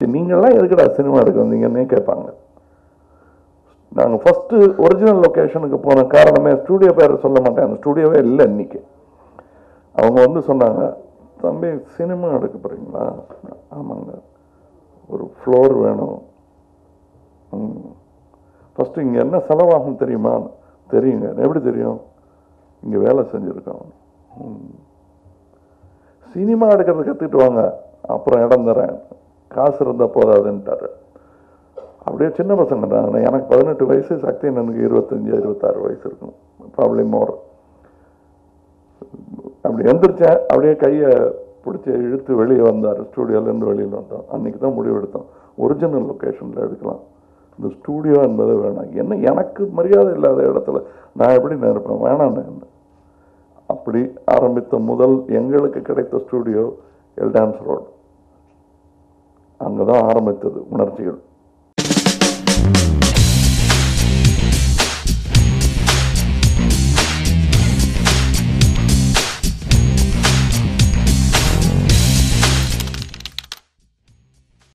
நீங்கள்லாம் எதுக்குடா சினிமா எடுக்க வந்தீங்கன்னே கேட்பாங்க. நாங்கள் ஃபஸ்ட்டு ஒரிஜினல் லொக்கேஷனுக்கு போன காரணமே ஸ்டூடியோ பேரை சொல்ல மாட்டேன், அந்த ஸ்டூடியோவே இல்லை இன்னைக்கு. அவங்க வந்து சொன்னாங்க, தம்பி சினிமா எடுக்க போகிறீங்களா? ஆமாங்க, ஒரு ஃப்ளோர் வேணும். ஃபஸ்ட்டு இங்கே என்ன செலவாகும் தெரியுமா? தெரியுங்க. எப்படி தெரியும்? இங்கே வேலை செஞ்சுருக்கோம். சினிமா எடுக்கிறது கற்றுக்கிட்டு வாங்க, அப்புறம் இடம் தரேன், காசு இருந்தால் போதாதுன்ட்டார். அப்படியே சின்ன பசங்க தான். எனக்கு 18 வயசு, சக்தியன் எனக்கு 25-26 வயசு இருக்கும், ப்ராப்ளி மோர். அப்படி எந்திரிச்சேன், அப்படியே கையை பிடிச்சி இழுத்து வெளியே வந்தார். ஸ்டூடியோலேருந்து வெளியில் வந்தோம். அன்றைக்கி தான் முடிவு எடுத்தோம், ஒரிஜினல் லொக்கேஷனில் எடுக்கலாம், இந்த ஸ்டூடியோ என்பது வேணாம். என்ன எனக்கு மரியாதை இல்லாத இடத்துல நான் எப்படி நினைப்பேன்? வேணான்னு. அப்படி ஆரம்பித்த முதல் எங்களுக்கு கிடைத்த ஸ்டூடியோ எல்டான்ஸ் ரோடு. அங்கே தான் ஆரம்பித்தது உணர்ச்சிகள்.